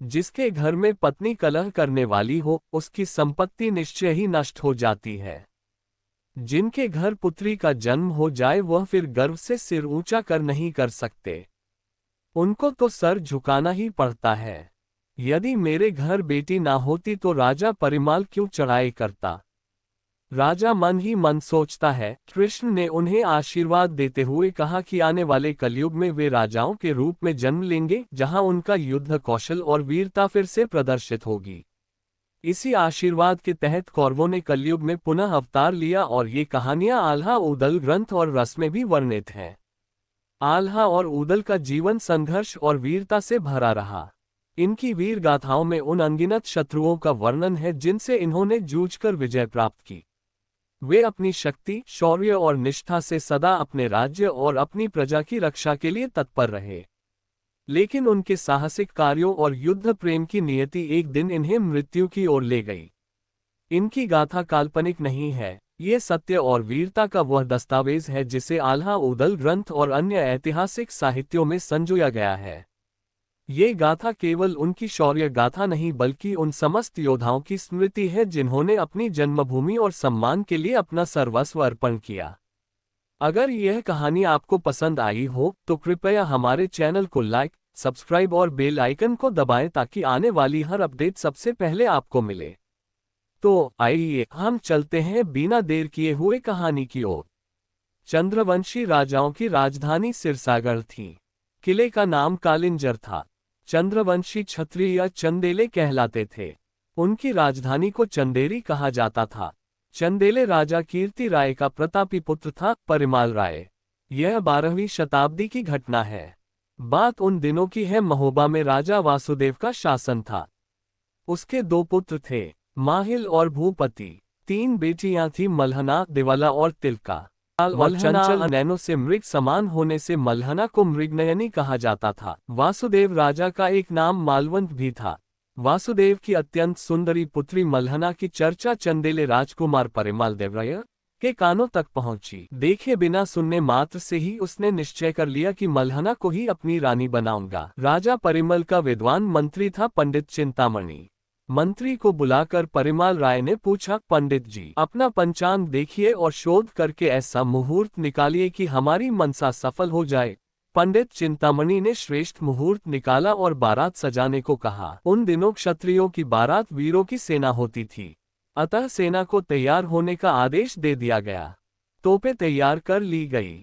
जिसके घर में पत्नी कलह करने वाली हो, उसकी संपत्ति निश्चय ही नष्ट हो जाती है। जिनके घर पुत्री का जन्म हो जाए वह फिर गर्व से सिर ऊंचा कर नहीं कर सकते, उनको तो सर झुकाना ही पड़ता है। यदि मेरे घर बेटी ना होती तो राजा परिमाल क्यों चढ़ाई करता। राजा मन ही मन सोचता है। कृष्ण ने उन्हें आशीर्वाद देते हुए कहा कि आने वाले कलयुग में वे राजाओं के रूप में जन्म लेंगे, जहां उनका युद्ध कौशल और वीरता फिर से प्रदर्शित होगी। इसी आशीर्वाद के तहत कौरवों ने कलयुग में पुनः अवतार लिया और ये कहानियां आल्हा ऊदल ग्रंथ और रस में भी वर्णित हैं। आल्हा और ऊदल का जीवन संघर्ष और वीरता से भरा रहा। इनकी वीर गाथाओं में उन अनगिनत शत्रुओं का वर्णन है जिनसे इन्होंने जूझकर विजय प्राप्त की। वे अपनी शक्ति, शौर्य और निष्ठा से सदा अपने राज्य और अपनी प्रजा की रक्षा के लिए तत्पर रहे। लेकिन उनके साहसिक कार्यों और युद्ध प्रेम की नियति एक दिन इन्हें मृत्यु की ओर ले गई। इनकी गाथा काल्पनिक नहीं है, ये सत्य और वीरता का वह दस्तावेज है जिसे आल्हा ऊदल ग्रंथ और अन्य ऐतिहासिक साहित्यों में संजोया गया है। ये गाथा केवल उनकी शौर्य गाथा नहीं बल्कि उन समस्त योद्धाओं की स्मृति है जिन्होंने अपनी जन्मभूमि और सम्मान के लिए अपना सर्वस्व अर्पण किया। अगर यह कहानी आपको पसंद आई हो तो कृपया हमारे चैनल को लाइक, सब्सक्राइब और बेल आइकन को दबाएं ताकि आने वाली हर अपडेट सबसे पहले आपको मिले। तो आइए हम चलते हैं बिना देर किए हुए कहानी की ओर। चंद्रवंशी राजाओं की राजधानी सिरसागर थी। किले का नाम कालिंजर था। चंद्रवंशी क्षत्रिय या चंदेले कहलाते थे। उनकी राजधानी को चंदेरी कहा जाता था। चंदेले राजा कीर्ति राय का प्रतापी पुत्र था, परिमाल राय। यह 12वीं शताब्दी की घटना है। बात उन दिनों की है महोबा में राजा वासुदेव का शासन था। उसके 2 पुत्र थे, माहिल और भूपति। 3 बेटियां थीं, मल्हना, दिवाला और तिलका। चंचल नैनो से मृग समान होने से मल्हना को मृगनयनी कहा जाता था। वासुदेव राजा का एक नाम मालवंत भी था। वासुदेव की अत्यंत सुंदरी पुत्री मल्हना की चर्चा चंदेले राजकुमार परिमाल देवराय के कानों तक पहुंची। देखे बिना सुनने मात्र से ही उसने निश्चय कर लिया कि मल्हना को ही अपनी रानी बनाऊंगा। राजा परिमल का विद्वान मंत्री था पंडित चिंतामणि। मंत्री को बुलाकर परिमाल राय ने पूछा, पंडित जी, अपना पंचांग देखिए और शोध करके ऐसा मुहूर्त निकालिए कि हमारी मनसा सफल हो जाए। पंडित चिंतामणि ने श्रेष्ठ मुहूर्त निकाला और बारात सजाने को कहा। उन दिनों क्षत्रियों की बारात वीरों की सेना होती थी, अतः सेना को तैयार होने का आदेश दे दिया गया। तोपें तैयार कर ली गई,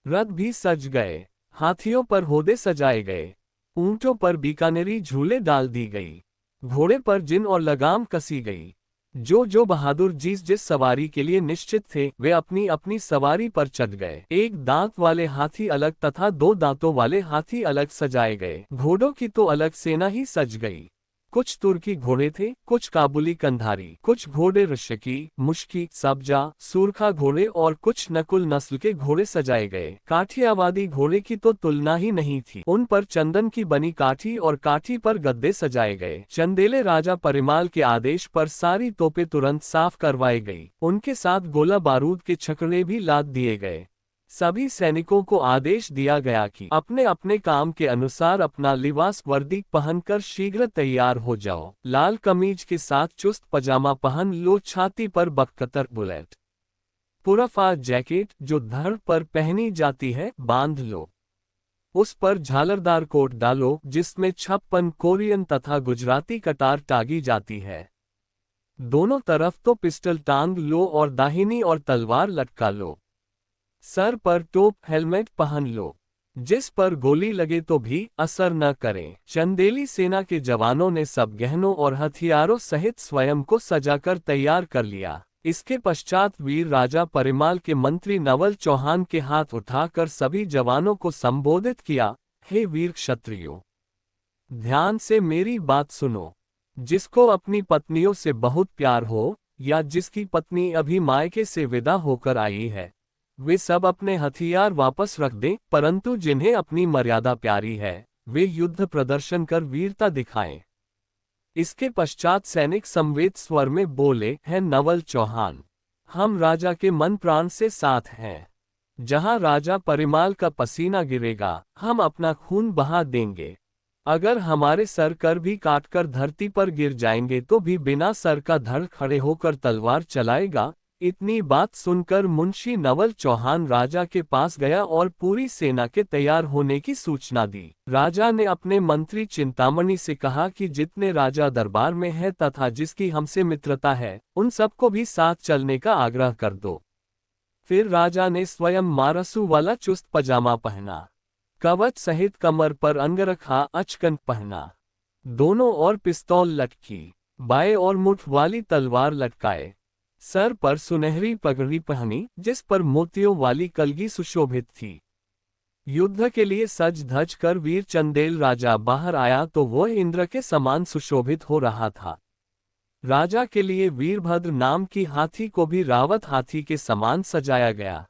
रथ भी सज गए, हाथियों पर होदे सजाए गए, ऊंटों पर बीकानेरी झूले डाल दी गई, घोड़े पर जिन और लगाम कसी गई। जो बहादुर जिस सवारी के लिए निश्चित थे वे अपनी अपनी सवारी पर चढ़ गए। एक दांत वाले हाथी अलग तथा 2 दांतों वाले हाथी अलग सजाए गए। घोड़ों की तो अलग सेना ही सज गई। कुछ तुर्की घोड़े थे, कुछ काबुली कंधारी, कुछ घोड़े ऋषिकी, मुश्की, सब्जा, सूरखा घोड़े और कुछ नकुल नस्ल के घोड़े सजाए गए। काठियावादी घोड़े की तो तुलना ही नहीं थी। उन पर चंदन की बनी काठी और काठी पर गद्दे सजाए गए। चंदेले राजा परिमाल के आदेश पर सारी तोपें तुरंत साफ करवाई गई। उनके साथ गोला बारूद के छकड़े भी लाद दिए गए। सभी सैनिकों को आदेश दिया गया कि अपने अपने काम के अनुसार अपना लिबास वर्दी पहनकर शीघ्र तैयार हो जाओ। लाल कमीज के साथ चुस्त पजामा पहन लो, छाती पर बककतर बुलेट पुराफा जैकेट जो धड़ पर पहनी जाती है बांध लो। उस पर झालरदार कोट डालो जिसमें 56 कोरियन तथा गुजराती कटार टागी जाती है। दोनों तरफ तो पिस्टल टांग लो और दाहिनी और तलवार लटका लो। सर पर टोप हेलमेट पहन लो, जिस पर गोली लगे तो भी असर न करें। चंदेली सेना के जवानों ने सब गहनों और हथियारों सहित स्वयं को सजाकर तैयार कर लिया। इसके पश्चात वीर राजा परिमाल के मंत्री नवल चौहान के हाथ उठाकर सभी जवानों को संबोधित किया, हे वीर क्षत्रियों, ध्यान से मेरी बात सुनो। जिसको अपनी पत्नियों से बहुत प्यार हो या जिसकी पत्नी अभी मायके से विदा होकर आई है, वे सब अपने हथियार वापस रख दें, परंतु जिन्हें अपनी मर्यादा प्यारी है वे युद्ध प्रदर्शन कर वीरता दिखाएं। इसके पश्चात सैनिक संवेद स्वर में बोले, है नवल चौहान, हम राजा के मन प्राण से साथ हैं। जहां राजा परिमाल का पसीना गिरेगा हम अपना खून बहा देंगे। अगर हमारे सर कर भी काटकर धरती पर गिर जाएंगे तो भी बिना सर का धड़ खड़े होकर तलवार चलाएगा। इतनी बात सुनकर मुंशी नवल चौहान राजा के पास गया और पूरी सेना के तैयार होने की सूचना दी। राजा ने अपने मंत्री चिंतामणि से कहा कि जितने राजा दरबार में है तथा जिसकी हमसे मित्रता है, उन सबको भी साथ चलने का आग्रह कर दो। फिर राजा ने स्वयं मारसू वाला चुस्त पजामा पहना, कवच सहित कमर पर अंगरखा अचकन पहना, दोनों ओर पिस्तौल लटकी, बाएं और मुठ वाली तलवार लटकाए, सर पर सुनहरी पगड़ी पहनी जिस पर मोतियों वाली कलगी सुशोभित थी। युद्ध के लिए सज धज कर वीर चंदेल राजा बाहर आया तो वह इंद्र के समान सुशोभित हो रहा था। राजा के लिए वीरभद्र नाम की हाथी को भी रावत हाथी के समान सजाया गया।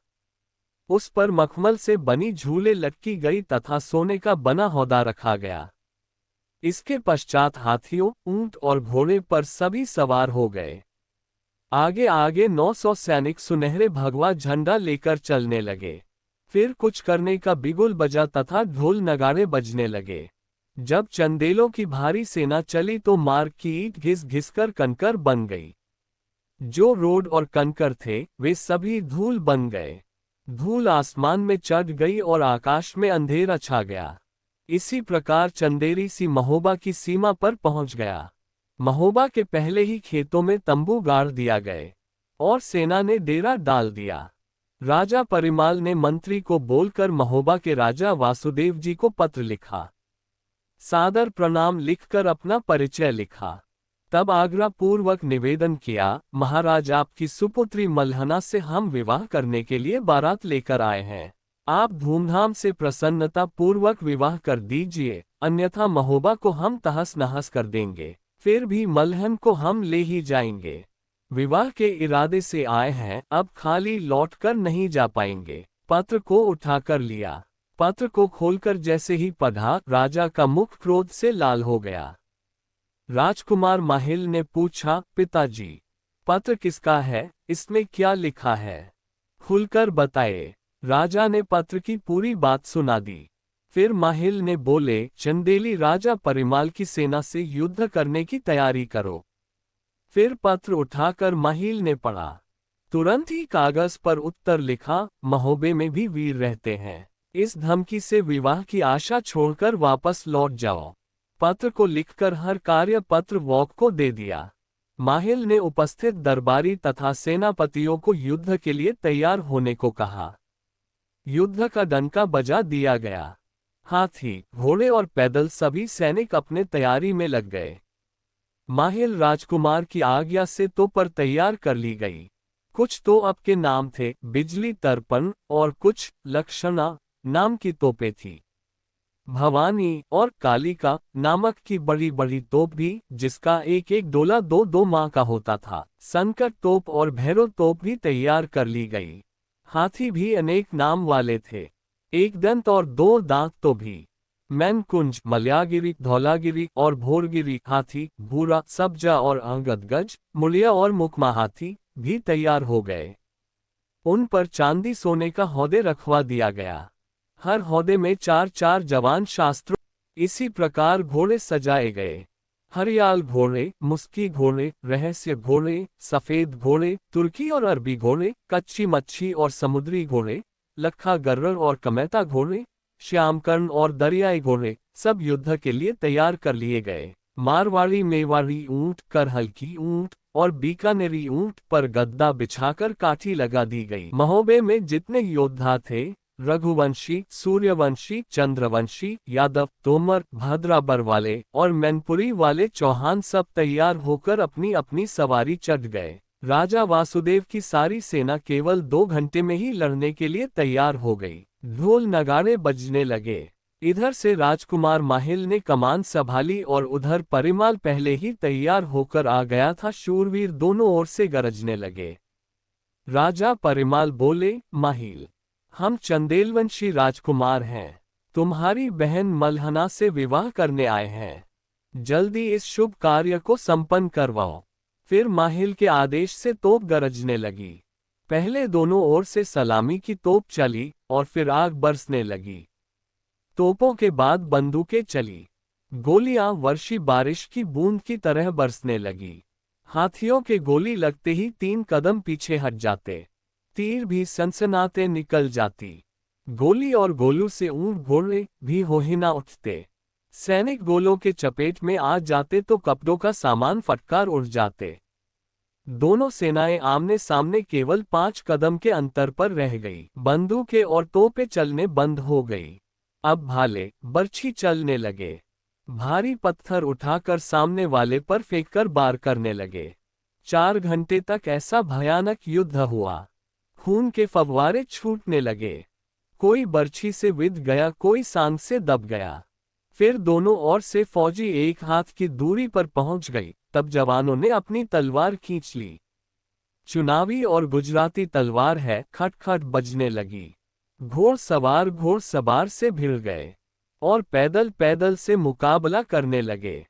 उस पर मखमल से बनी झूले लटकी गई तथा सोने का बना हौदा रखा गया। इसके पश्चात हाथियों, ऊंट और घोड़े पर सभी सवार हो गए। आगे आगे 900 सैनिक सुनहरे भगवा झंडा लेकर चलने लगे। फिर कुछ करने का बिगुल बजा तथा ढोल नगाड़े बजने लगे। जब चंदेलों की भारी सेना चली तो मार्ग की ईंट घिस घिसकर कंकर बन गई। जो रोड और कंकर थे वे सभी धूल बन गए। धूल आसमान में चढ़ गई और आकाश में अंधेरा छा गया। इसी प्रकार चंदेरी सी महोबा की सीमा पर पहुंच गया। महोबा के पहले ही खेतों में तंबू गाड़ दिया गए और सेना ने डेरा डाल दिया। राजा परिमाल ने मंत्री को बोलकर महोबा के राजा वासुदेव जी को पत्र लिखा। सादर प्रणाम लिखकर अपना परिचय लिखा। तब आग्रह पूर्वक निवेदन किया, महाराज आपकी सुपुत्री मल्हना से हम विवाह करने के लिए बारात लेकर आए हैं। आप धूमधाम से प्रसन्नता पूर्वक विवाह कर दीजिए, अन्यथा महोबा को हम तहस नहस कर देंगे। फिर भी मल्हन को हम ले ही जाएंगे। विवाह के इरादे से आए हैं, अब खाली लौटकर नहीं जा पाएंगे। पत्र को उठाकर लिया। पत्र को खोलकर जैसे ही पढ़ा, राजा का मुख क्रोध से लाल हो गया। राजकुमार माहिल ने पूछा, पिताजी, पत्र किसका है? इसमें क्या लिखा है? खुलकर बताए। राजा ने पत्र की पूरी बात सुना दी। फिर माहिल ने बोले, चंदेली राजा परिमाल की सेना से युद्ध करने की तैयारी करो। फिर पत्र उठाकर माहिल ने पढ़ा। तुरंत ही कागज पर उत्तर लिखा, महोबे में भी वीर रहते हैं। इस धमकी से विवाह की आशा छोड़कर वापस लौट जाओ। पत्र को लिखकर हर कार्य पत्र वॉक को दे दिया। माहिल ने उपस्थित दरबारी तथा सेनापतियों को युद्ध के लिए तैयार होने को कहा। युद्ध का डंका बजा दिया गया। हाथी, घोड़े और पैदल सभी सैनिक अपने तैयारी में लग गए। माहिल राजकुमार की आज्ञा से तोपर तैयार कर ली गई। कुछ तोप के नाम थे बिजली तर्पण और कुछ लक्षणा नाम की तोपें थी। भवानी और कालिका नामक की बड़ी बड़ी तोप भी, जिसका एक एक डोला 2-2 माह का होता था। संकट तोप और भैरव तोप भी तैयार कर ली गई। हाथी भी अनेक नाम वाले थे, एक दंत और 2 दांत तो भी। मैनकुंज, मलयागिरी, धौलागिरी और भोरगिरी हाथी, भूरा, सब्जा और अंगदगज, मुलिया और मुकमा हाथी भी तैयार हो गए। उन पर चांदी सोने का हौदे रखवा दिया गया। हर हौदे में 4-4 जवान शास्त्रों। इसी प्रकार घोड़े सजाए गए। हरियाल घोड़े, मुस्की घोड़े, रहस्य घोड़े, सफेद घोड़े, तुर्की और अरबी घोड़े, कच्ची मच्छी और समुद्री घोड़े, लखा गर्रर और कमैता घोड़े, श्यामकर्ण और दरियाई घोड़े, सब युद्ध के लिए तैयार कर लिए गए। मारवाड़ी, मेवाड़ी ऊंट, करहल ऊंट और बीकानेरी ऊंट पर गद्दा बिछाकर काठी लगा दी गई। महोबे में जितने योद्धा थे, रघुवंशी, सूर्यवंशी, चंद्रवंशी, यादव, तोमर, भद्राबर वाले और मैनपुरी वाले चौहान सब तैयार होकर अपनी अपनी सवारी चढ़ गए। राजा वासुदेव की सारी सेना केवल 2 घंटे में ही लड़ने के लिए तैयार हो गई। ढोल नगाड़े बजने लगे। इधर से राजकुमार माहिल ने कमान संभाली और उधर परिमाल पहले ही तैयार होकर आ गया था। शूरवीर दोनों ओर से गरजने लगे। राजा परिमाल बोले, माहिल, हम चंदेलवंशी राजकुमार हैं, तुम्हारी बहन मल्हना से विवाह करने आए हैं। जल्दी इस शुभ कार्य को संपन्न करवाओ। फिर माहिल के आदेश से तोप गरजने लगी। पहले दोनों ओर से सलामी की तोप चली और फिर आग बरसने लगी। तोपों के बाद बंदूकें चली। गोलियां वर्षी बारिश की बूंद की तरह बरसने लगी। हाथियों के गोली लगते ही 3 कदम पीछे हट जाते। तीर भी सनसनाते निकल जाती। गोली और गोलू से ऊंट घोड़े भी होहिना उठते। सैनिक गोलों के चपेट में आ जाते तो कपड़ों का सामान फटकार उड़ जाते। दोनों सेनाएं आमने सामने केवल 5 कदम के अंतर पर रह गई। बंदूकें और तोपें चलने बंद हो गई। अब भाले बर्छी चलने लगे। भारी पत्थर उठाकर सामने वाले पर फेंककर वार करने लगे। 4 घंटे तक ऐसा भयानक युद्ध हुआ। खून के फव्वारे छूटने लगे। कोई बर्छी से विद गया, कोई सांग से दब गया। फिर दोनों ओर से फौजी एक हाथ की दूरी पर पहुंच गई। तब जवानों ने अपनी तलवार खींच ली। चुनावी और गुजराती तलवार है खटखट बजने लगी। घोड़सवार से भिड़ गए और पैदल पैदल से मुकाबला करने लगे।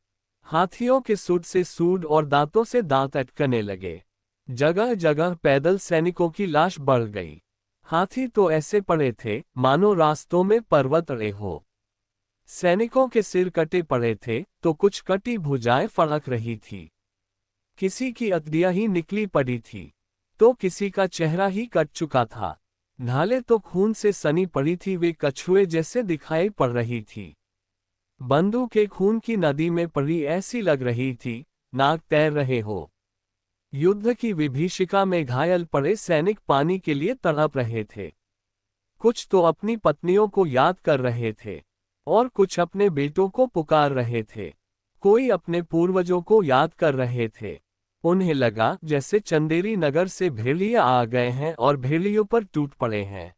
हाथियों के सूंड से सूंड और दांतों से दांत अटकने लगे। जगह जगह पैदल सैनिकों की लाश बढ़ गई। हाथी तो ऐसे पड़े थे मानो रास्तों में पर्वत अड़े हो। सैनिकों के सिर कटे पड़े थे तो कुछ कटी भुजाएं फड़क रही थी। किसी की अतड़ियां ही निकली पड़ी थी तो किसी का चेहरा ही कट चुका था। ढाले तो खून से सनी पड़ी थी, वे कछुए जैसे दिखाई पड़ रही थी। बंदूकें खून की नदी में पड़ी ऐसी लग रही थी, नाग तैर रहे हो। युद्ध की विभीषिका में घायल पड़े सैनिक पानी के लिए तड़प रहे थे। कुछ तो अपनी पत्नियों को याद कर रहे थे और कुछ अपने बेटों को पुकार रहे थे। कोई अपने पूर्वजों को याद कर रहे थे। उन्हें लगा जैसे चंदेरी नगर से भेड़िए आ गए हैं और भेड़ियों पर टूट पड़े हैं।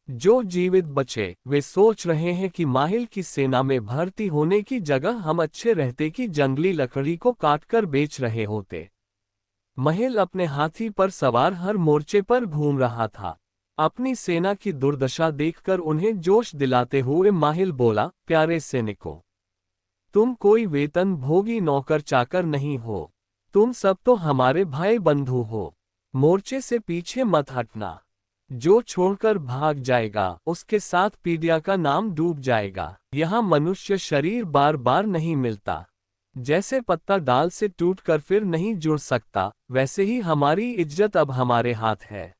जो जीवित बचे वे सोच रहे हैं कि माहिल की सेना में भर्ती होने की जगह हम अच्छे रहते कि जंगली लकड़ी को काटकर बेच रहे होते। महिल अपने हाथी पर सवार हर मोर्चे पर घूम रहा था। अपनी सेना की दुर्दशा देखकर उन्हें जोश दिलाते हुए माहिल बोला, प्यारे सैनिकों, तुम कोई वेतन भोगी नौकर चाकर नहीं हो। तुम सब तो हमारे भाई बंधु हो। मोर्चे से पीछे मत हटना। जो छोड़कर भाग जाएगा उसके साथ पीडिया का नाम डूब जाएगा। यहाँ मनुष्य शरीर बार बार नहीं मिलता। जैसे पत्ता डाल से टूटकर फिर नहीं जुड़ सकता, वैसे ही हमारी इज्जत अब हमारे हाथ है।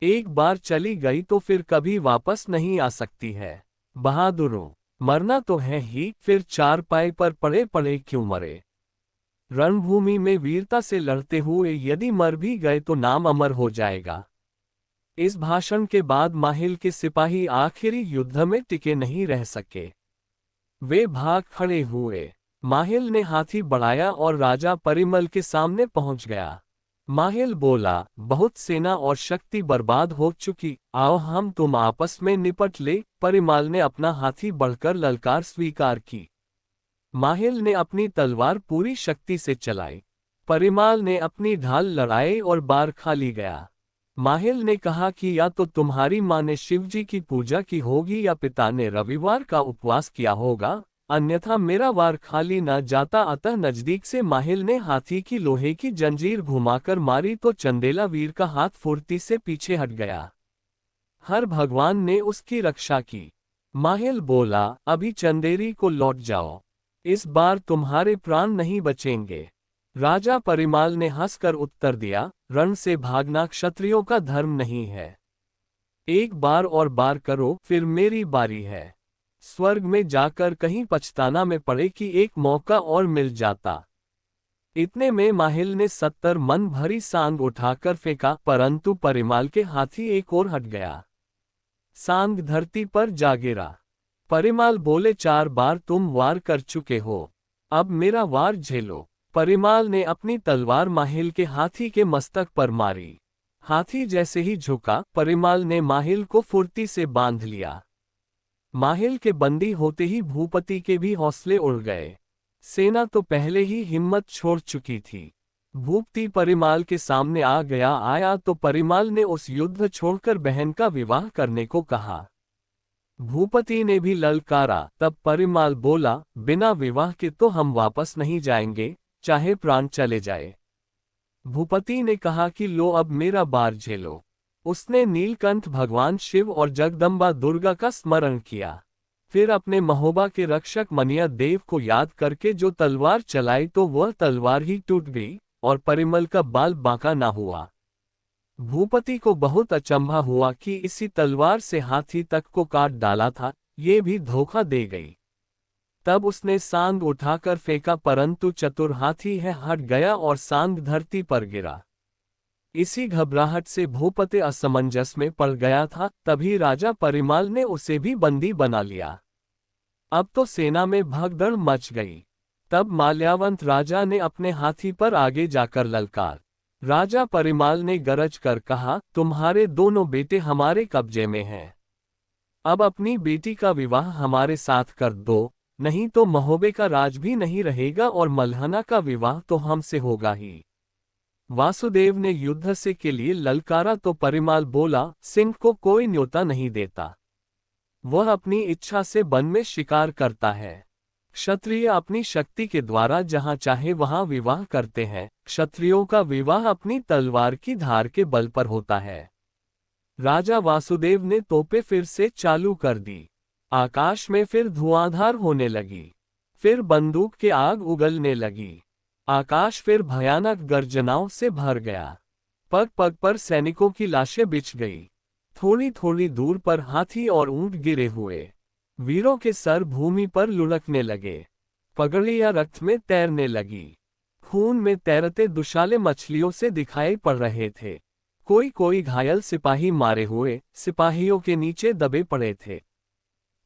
एक बार चली गई तो फिर कभी वापस नहीं आ सकती है। बहादुरों, मरना तो है ही, फिर चारपाई पर पड़े पड़े क्यों मरे। रणभूमि में वीरता से लड़ते हुए यदि मर भी गए तो नाम अमर हो जाएगा। इस भाषण के बाद माहिल के सिपाही आखिरी युद्ध में टिके नहीं रह सके। वे भाग खड़े हुए। माहिल ने हाथी बढ़ाया और राजा परिमल के सामने पहुंच गया। माहिल बोला, बहुत सेना और शक्ति बर्बाद हो चुकी, आओ हम तुम आपस में निपट ले। परिमाल ने अपना हाथी बढ़कर ललकार स्वीकार की। माहिल ने अपनी तलवार पूरी शक्ति से चलाई। परिमाल ने अपनी ढाल लड़ाई और बार खाली गया। माहिल ने कहा कि या तो तुम्हारी माँ ने शिवजी की पूजा की होगी या पिता ने रविवार का उपवास किया होगा, अन्यथा मेरा वार खाली न जाता। अतः नजदीक से माहिल ने हाथी की लोहे की जंजीर घुमाकर मारी तो चंदेला वीर का हाथ फुर्ती से पीछे हट गया। हर भगवान ने उसकी रक्षा की। माहिल बोला, अभी चंदेरी को लौट जाओ, इस बार तुम्हारे प्राण नहीं बचेंगे। राजा परिमाल ने हंसकर उत्तर दिया, रण से भागना क्षत्रियों का धर्म नहीं है। एक बार और बार करो, फिर मेरी बारी है। स्वर्ग में जाकर कहीं पछताना में पड़े कि एक मौका और मिल जाता। इतने में माहिल ने 70 मन भरी सांग उठाकर फेंका, परंतु परिमाल के हाथी एक और हट गया। सांग धरती पर जा गिरा। परिमाल बोले, 4 बार तुम वार कर चुके हो, अब मेरा वार झेलो। परिमाल ने अपनी तलवार माहिल के हाथी के मस्तक पर मारी। हाथी जैसे ही झुका, परिमाल ने माहिल को फुर्ती से बांध लिया। माहिल के बंदी होते ही भूपति के भी हौसले उड़ गए। सेना तो पहले ही हिम्मत छोड़ चुकी थी। भूपति परिमाल के सामने आया तो परिमाल ने उस युद्ध छोड़कर बहन का विवाह करने को कहा। भूपति ने भी ललकारा। तब परिमाल बोला, बिना विवाह के तो हम वापस नहीं जाएंगे, चाहे प्राण चले जाए। भूपति ने कहा कि लो अब मेरा बार झेलो। उसने नीलकंठ भगवान शिव और जगदम्बा दुर्गा का स्मरण किया। फिर अपने महोबा के रक्षक मनिया देव को याद करके जो तलवार चलाई तो वह तलवार ही टूट गई और परिमल का बाल बांका ना हुआ। भूपति को बहुत अचंभा हुआ कि इसी तलवार से हाथी तक को काट डाला था, ये भी धोखा दे गई। तब उसने सांग उठाकर फेंका परंतु चतुर हाथी है हट गया और सांग धरती पर गिरा। इसी घबराहट से भूपति असमंजस में पड़ गया था, तभी राजा परिमाल ने उसे भी बंदी बना लिया। अब तो सेना में भगदड़ मच गई। तब माल्यावंत राजा ने अपने हाथी पर आगे जाकर ललकार। राजा परिमाल ने गरज कर कहा, तुम्हारे दोनों बेटे हमारे कब्जे में हैं। अब अपनी बेटी का विवाह हमारे साथ कर दो, नहीं तो महोबे का राज भी नहीं रहेगा और मल्हना का विवाह तो हमसे होगा ही। वासुदेव ने युद्ध से के लिए ललकारा तो परिमाल बोला, सिंह को कोई न्योता नहीं देता। वह अपनी इच्छा से वन में शिकार करता है। क्षत्रिय अपनी शक्ति के द्वारा जहां चाहे वहां विवाह करते हैं। क्षत्रियों का विवाह अपनी तलवार की धार के बल पर होता है। राजा वासुदेव ने तोपें फिर से चालू कर दी। आकाश में फिर धुआंधार होने लगी। फिर बंदूक के आग उगलने लगी। आकाश फिर भयानक गर्जनाओं से भर गया। पग पग पर सैनिकों की लाशें बिछ गई। थोड़ी थोड़ी दूर पर हाथी और ऊंट गिरे हुए। वीरों के सर भूमि पर लुढ़कने लगे। पगड़ियां रक्त में तैरने लगी। खून में तैरते दुशाले मछलियों से दिखाई पड़ रहे थे। कोई कोई घायल सिपाही मारे हुए सिपाहियों के नीचे दबे पड़े थे।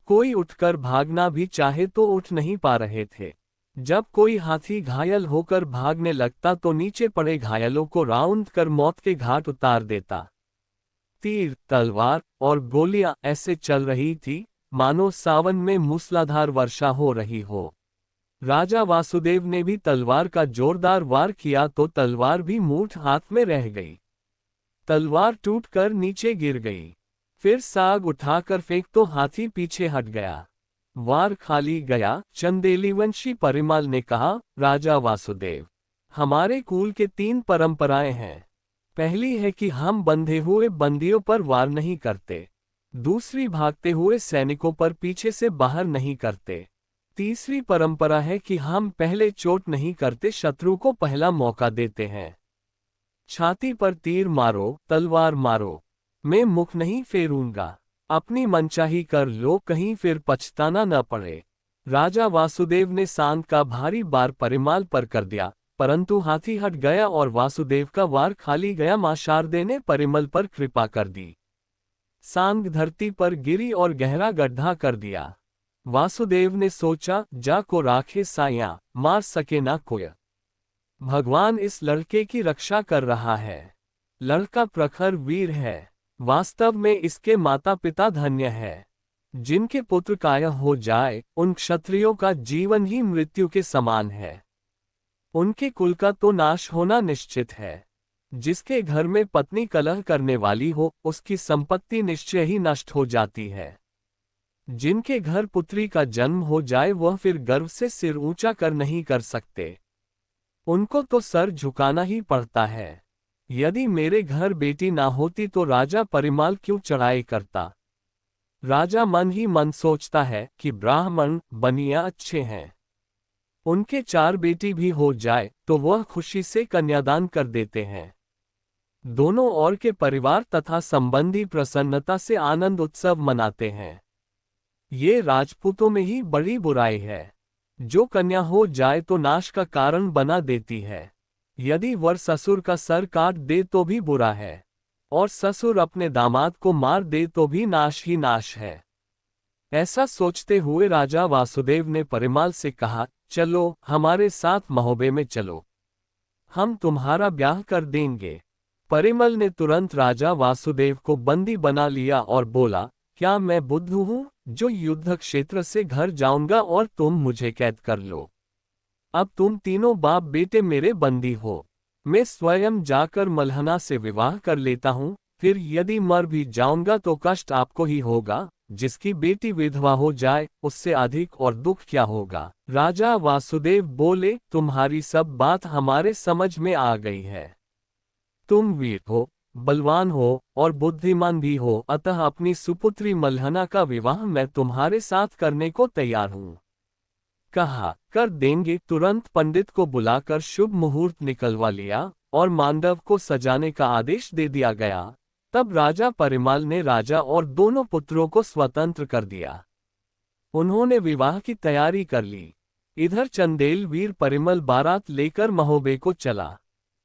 कोई उठकर भागना भी चाहे तो उठ नहीं पा रहे थे। जब कोई हाथी घायल होकर भागने लगता तो नीचे पड़े घायलों को राउंड कर मौत के घाट उतार देता। तीर, तलवार और गोलियां ऐसे चल रही थी मानो सावन में मूसलाधार वर्षा हो रही हो। राजा वासुदेव ने भी तलवार का जोरदार वार किया तो तलवार भी मूठ हाथ में रह गई। तलवार टूटकर नीचे गिर गई। फिर साग उठाकर फेंक तो हाथी पीछे हट गया। वार खाली गया। चंदेलीवंशी परिमाल ने कहा, राजा वासुदेव, हमारे कुल के 3 परंपराएं हैं। पहली है कि हम बंधे हुए बंदियों पर वार नहीं करते। दूसरी, भागते हुए सैनिकों पर पीछे से बाहर नहीं करते। तीसरी परंपरा है कि हम पहले चोट नहीं करते, शत्रु को पहला मौका देते हैं। छाती पर तीर मारो, तलवार मारो, मैं मुख नहीं फेरूंगा। अपनी मनचाही कर लो, कहीं फिर पछताना न पड़े। राजा वासुदेव ने सांग का भारी बार परिमाल पर कर दिया, परंतु हाथी हट गया और वासुदेव का वार खाली गया। मां शारदे ने परिमल पर कृपा कर दी। सांग धरती पर गिरी और गहरा गड्ढा कर दिया। वासुदेव ने सोचा, जा को राखे साया, मार सके ना कोय। भगवान इस लड़के की रक्षा कर रहा है। लड़का प्रखर वीर है। वास्तव में इसके माता पिता धन्य है। जिनके पुत्र काया हो जाए उन क्षत्रियों का जीवन ही मृत्यु के समान है। उनके कुल का तो नाश होना निश्चित है। जिसके घर में पत्नी कलह करने वाली हो उसकी संपत्ति निश्चय ही नष्ट हो जाती है। जिनके घर पुत्री का जन्म हो जाए वह फिर गर्व से सिर ऊंचा कर नहीं कर सकते। उनको तो सर झुकाना ही पड़ता है। यदि मेरे घर बेटी ना होती तो राजा परिमाल क्यों चढ़ाई करता। राजा मन ही मन सोचता है कि ब्राह्मण बनिया अच्छे हैं। उनके 4 बेटी भी हो जाए तो वह खुशी से कन्यादान कर देते हैं। दोनों ओर के परिवार तथा संबंधी प्रसन्नता से आनंद उत्सव मनाते हैं। ये राजपूतों में ही बड़ी बुराई है। जो कन्या हो जाए तो नाश का कारण बना देती है। यदि वर ससुर का सर काट दे तो भी बुरा है, और ससुर अपने दामाद को मार दे तो भी नाश ही नाश है। ऐसा सोचते हुए राजा वासुदेव ने परिमाल से कहा, चलो हमारे साथ महोबे में चलो, हम तुम्हारा ब्याह कर देंगे। परिमल ने तुरंत राजा वासुदेव को बंदी बना लिया और बोला, क्या मैं बुद्धू हूं जो युद्ध क्षेत्र से घर जाऊंगा और तुम मुझे कैद कर लो। अब तुम तीनों बाप बेटे मेरे बंदी हो। मैं स्वयं जाकर मल्हना से विवाह कर लेता हूं, फिर यदि मर भी जाऊंगा तो कष्ट आपको ही होगा। जिसकी बेटी विधवा हो जाए उससे अधिक और दुख क्या होगा। राजा वासुदेव बोले, तुम्हारी सब बात हमारे समझ में आ गई है। तुम वीर हो, बलवान हो और बुद्धिमान भी हो, अतः अपनी सुपुत्री मल्हना का विवाह मैं तुम्हारे साथ करने को तैयार हूँ। कहा, कर देंगे। तुरंत पंडित को बुलाकर शुभ मुहूर्त निकलवा लिया और मांडव को सजाने का आदेश दे दिया गया। तब राजा परिमाल ने राजा और दोनों पुत्रों को स्वतंत्र कर दिया। उन्होंने विवाह की तैयारी कर ली। इधर चंदेल वीर परिमल बारात लेकर महोबे को चला।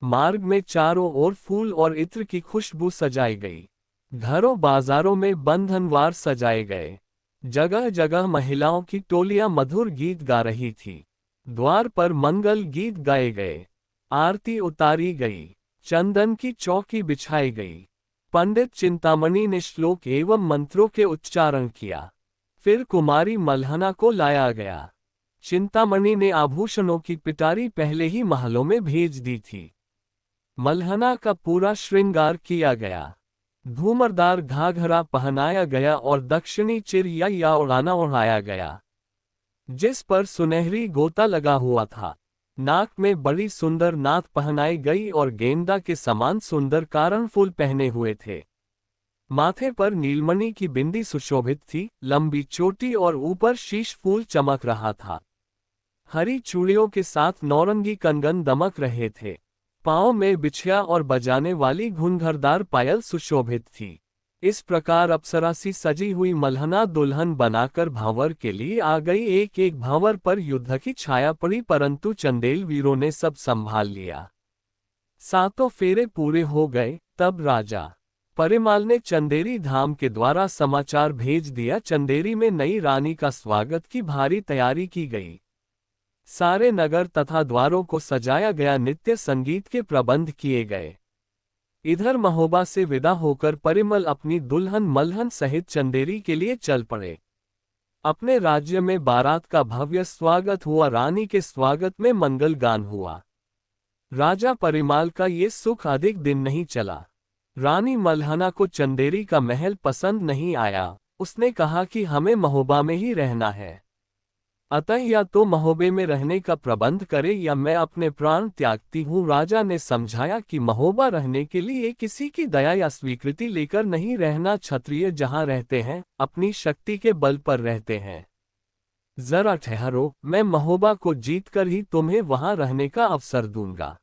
मार्ग में चारों ओर फूल और इत्र की खुशबू सजाई गई। घरों बाजारों में बंधनवार सजाए गए। जगह जगह महिलाओं की टोलियां मधुर गीत गा रही थी। द्वार पर मंगल गीत गाए गए। आरती उतारी गई। चंदन की चौकी बिछाई गई। पंडित चिंतामणि ने श्लोक एवं मंत्रों के उच्चारण किया। फिर कुमारी मल्हना को लाया गया। चिंतामणि ने आभूषणों की पिटारी पहले ही महलों में भेज दी थी। मल्हना का पूरा श्रृंगार किया गया। धूमरदार घाघरा पहनाया गया और दक्षिणी चिर या उड़ाना उड़ाया गया, जिस पर सुनहरी गोता लगा हुआ था। नाक में बड़ी सुंदर नाथ पहनाई गई और गेंदा के समान सुंदर कारण फूल पहने हुए थे। माथे पर नीलमणि की बिंदी सुशोभित थी। लंबी चोटी और ऊपर शीश फूल चमक रहा था। हरी चूड़ियों के साथ नौरंगी कंगन दमक रहे थे। पांव में बिछिया और बजाने वाली घुंघरदार पायल सुशोभित थी। इस प्रकार अप्सरा सी सजी हुई मल्हना दुल्हन बनाकर भांवर के लिए आ गई। एक एक भांवर पर युद्ध की छाया पड़ी, परंतु चंदेल वीरों ने सब संभाल लिया। सातों फेरे पूरे हो गए। तब राजा परिमाल ने चंदेरी धाम के द्वारा समाचार भेज दिया। चंदेरी में नई रानी का स्वागत की भारी तैयारी की गई। सारे नगर तथा द्वारों को सजाया गया। नित्य संगीत के प्रबंध किए गए। इधर महोबा से विदा होकर परिमल अपनी दुल्हन मल्हन सहित चंदेरी के लिए चल पड़े। अपने राज्य में बारात का भव्य स्वागत हुआ। रानी के स्वागत में मंगल गान हुआ। राजा परिमाल का ये सुख अधिक दिन नहीं चला। रानी मल्हना को चंदेरी का महल पसंद नहीं आया। उसने कहा कि हमें महोबा में ही रहना है, अतः या तो महोबे में रहने का प्रबंध करे या मैं अपने प्राण त्यागती हूँ। राजा ने समझाया कि महोबा रहने के लिए किसी की दया या स्वीकृति लेकर नहीं रहना। क्षत्रिय जहाँ रहते हैं अपनी शक्ति के बल पर रहते हैं। जरा ठहरो, मैं महोबा को जीतकर ही तुम्हें वहां रहने का अवसर दूंगा।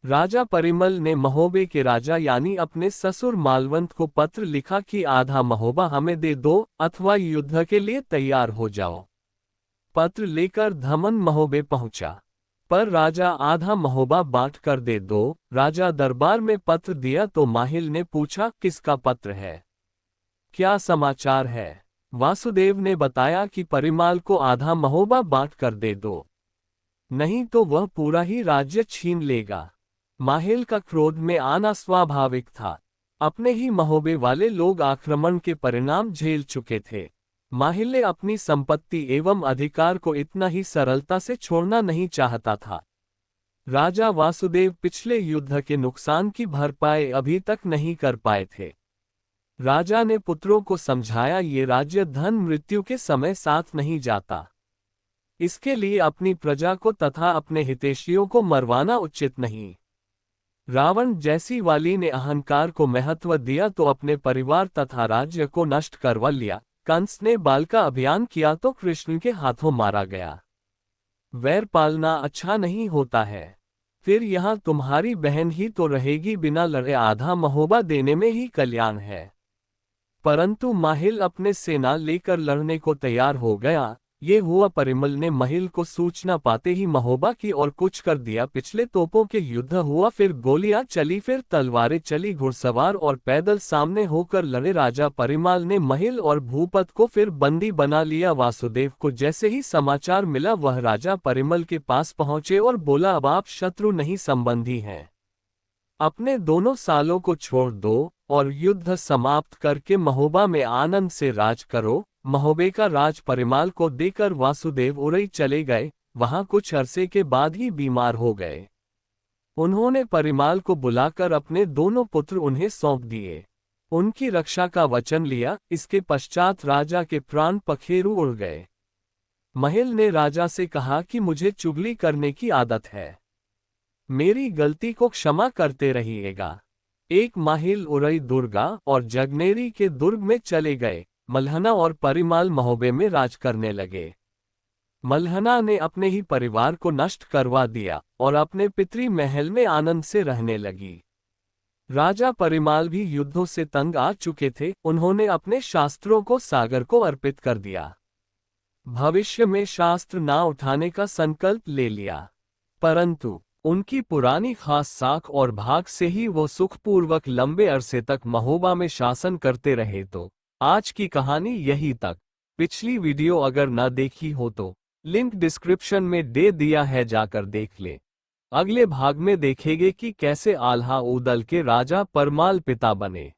राजा परिमल ने महोबे के राजा यानी अपने ससुर मालवंत को पत्र लिखा कि आधा महोबा हमें दे दो अथवा युद्ध के लिए तैयार हो जाओ। पत्र लेकर धमन महोबे पहुंचा, पर राजा आधा महोबा बांट कर दे दो। राजा दरबार में पत्र दिया तो माहिल ने पूछा, किसका पत्र है, क्या समाचार है? वासुदेव ने बताया कि परिमाल को आधा महोबा बांट कर दे दो, नहीं तो वह पूरा ही राज्य छीन लेगा। माहिल का क्रोध में आना स्वाभाविक था। अपने ही महोबे वाले लोग आक्रमण के परिणाम झेल चुके थे। माहिल ने अपनी संपत्ति एवं अधिकार को इतना ही सरलता से छोड़ना नहीं चाहता था। राजा वासुदेव पिछले युद्ध के नुकसान की भरपाई अभी तक नहीं कर पाए थे। राजा ने पुत्रों को समझाया, ये राज्य धन मृत्यु के समय साथ नहीं जाता। इसके लिए अपनी प्रजा को तथा अपने हितैषियों को मरवाना उचित नहीं। रावण जैसी वाली ने अहंकार को महत्व दिया तो अपने परिवार तथा राज्य को नष्ट करवा लिया। कंस ने बाल का अभियान किया तो कृष्ण के हाथों मारा गया। वैर पालना अच्छा नहीं होता है। फिर यहाँ तुम्हारी बहन ही तो रहेगी, बिना लड़े आधा महोबा देने में ही कल्याण है। परंतु माहिल अपने सेना लेकर लड़ने को तैयार हो गया। ये हुआ, परिमल ने महिल को सूचना पाते ही महोबा की ओर कूच कर दिया। पिछले तोपों के युद्ध हुआ, फिर गोलियां चली, फिर तलवारें चली। घुड़सवार और पैदल सामने होकर लड़े। राजा परिमाल ने महिल और भूपत को फिर बंदी बना लिया। वासुदेव को जैसे ही समाचार मिला वह राजा परिमल के पास पहुंचे और बोला, अब आप शत्रु नहीं संबंधी हैं। अपने दोनों सालों को छोड़ दो और युद्ध समाप्त करके महोबा में आनंद से राज करो। महोबे का राज परिमाल को देकर वासुदेव उरई चले गए। वहां कुछ अरसे के बाद ही बीमार हो गए। उन्होंने परिमाल को बुलाकर अपने दोनों पुत्र उन्हें सौंप दिए। उनकी रक्षा का वचन लिया। इसके पश्चात राजा के प्राण पखेरु उड़ गए। महिल ने राजा से कहा कि मुझे चुगली करने की आदत है, मेरी गलती को क्षमा करते रहिएगा। एक माहिल उरई दुर्गा और जगनेरी के दुर्ग में चले गए। मल्हना और परिमाल महोबे में राज करने लगे। मल्हना ने अपने ही परिवार को नष्ट करवा दिया और अपने पितरी महल में आनंद से रहने लगी। राजा परिमाल भी युद्धों से तंग आ चुके थे, उन्होंने अपने शास्त्रों को सागर को अर्पित कर दिया। भविष्य में शास्त्र ना उठाने का संकल्प ले लिया, परंतु उनकी पुरानी खास साख और भाग से ही वो सुखपूर्वक लंबे अरसे तक महोबा में शासन करते रहे। तो आज की कहानी यही तक। पिछली वीडियो अगर ना देखी हो तो लिंक डिस्क्रिप्शन में दे दिया है, जाकर देख ले। अगले भाग में देखेंगे कि कैसे आल्हा उदल के राजा परमाल पिता बने।